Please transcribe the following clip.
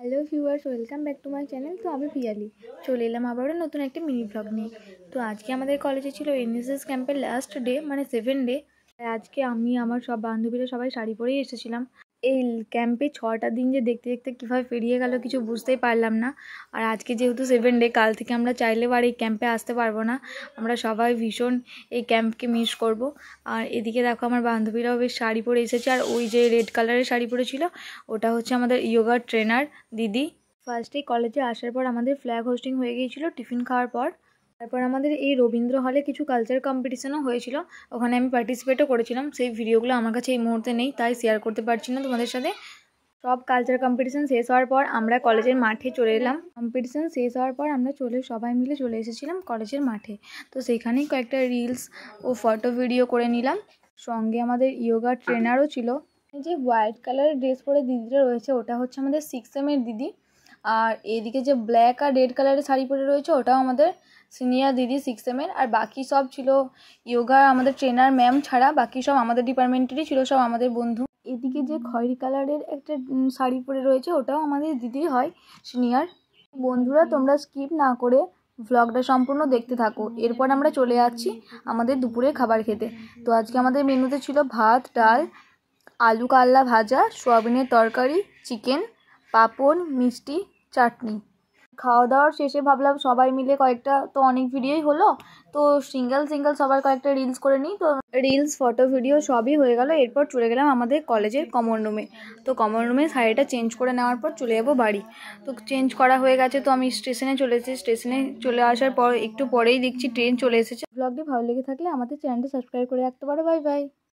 Hello viewers, welcome back to my channel. তো আমি পিয়ালি চলে এলাম আবারও নতুন একটা মিনি ব্লগ নিয়ে। তো আজকে আমাদের কলেজে ছিল এনএসএস ক্যাম্পের লাস্ট ডে, মানে 7 ডে। আজকে আমি আমার সব বান্ধবীরা সবাই শাড়ি পরেই এসেছিলাম। এই ক্যাম্পে 6টা দিন যে দেখতে দেখতে কীভাবে পেরিয়ে গেল কিছু বুঝতেই পারলাম না। আর আজকে যেহেতু 7 ডে, কাল থেকে আমরা চাইলেও আর এই ক্যাম্পে আসতে পারবো না। আমরা সবাই ভীষণ এই ক্যাম্পকে মিস করব। আর এদিকে দেখো আমার বান্ধবীরাও বেশ শাড়ি পরে এসেছে। আর ওই যে রেড কালারের শাড়ি পরেছিল ওটা হচ্ছে আমাদের ইয়োগার ট্রেনার দিদি। ফার্স্টেই কলেজে আসার পর আমাদের ফ্ল্যাগ হোস্টিং হয়ে গিয়েছিল টিফিন খাওয়ার পর। তারপর আমাদের এই রবীন্দ্র হলে কিছু কালচার কম্পিটিশনও হয়েছিল, ওখানে আমি পার্টিসিপেটও করেছিলাম। সেই ভিডিওগুলো আমার কাছে এই মুহূর্তে নেই, তাই শেয়ার করতে পারছি না তোমাদের সাথে। সব কালচার কম্পিটিশন শেষ হওয়ার পর আমরা কলেজের মাঠে চলে এলাম। কম্পিটিশন শেষ হওয়ার পর আমরা সবাই মিলে চলে এসেছিলাম কলেজের মাঠে। তো সেখানেই কয়েকটা রিলস ও ফটো ভিডিও করে নিলাম। সঙ্গে আমাদের ইয়োগা ট্রেনারও ছিল। এই যে হোয়াইট কালারের ড্রেস পরে দিদিটা রয়েছে ওটা হচ্ছে আমাদের 6M দিদি। আর এদিকে যে ব্ল্যাক আর রেড কালারের শাড়ি পরে রয়েছে ওটাও আমাদের সিনিয়র দিদি 6M। আর বাকি সব ছিল ইয়োগা আমাদের ট্রেনার ম্যাম ছাড়া, বাকি সব আমাদের ডিপার্টমেন্টেরই ছিল, সব আমাদের বন্ধু। এদিকে যে খয়েরি কালারের একটা শাড়ি পরে রয়েছে ওটাও আমাদের দিদি হয় সিনিয়র। বন্ধুরা, তোমরা স্কিপ না করে ভ্লগটা সম্পূর্ণ দেখতে থাকো। এরপর আমরা চলে যাচ্ছি আমাদের দুপুরের খাবার খেতে। তো আজকে আমাদের মেনুতে ছিল ভাত, ডাল, আলু কাল্লা ভাজা, সোয়াবিনের তরকারি, চিকেন, পাঁপড়, মিষ্টি, চাটনি। খাওয়া দাওয়ার শেষে ভাবলাম সবাই মিলে কয়েকটা, তো অনেক ভিডিওই হলো, তো সিঙ্গেল সবার কয়েকটা রিলস করে নিই। তো রিলস, ফটো, ভিডিও সবই হয়ে গেল। এরপর চলে গেলাম আমাদের কলেজের কমন রুমে। তো কমন রুমে শাড়িটা চেঞ্জ করে নেওয়ার পর চলে যাবো বাড়ি। তো চেঞ্জ করা হয়ে গেছে, তো আমি স্টেশনে চলে এসেছি। স্টেশনে চলে আসার পর একটু পরেই দেখছি ট্রেন চলে এসেছে। ব্লগটি ভালো লেগে থাকলে আমাদের চ্যানেলটা সাবস্ক্রাইব করে রাখতে পারো। Bye bye.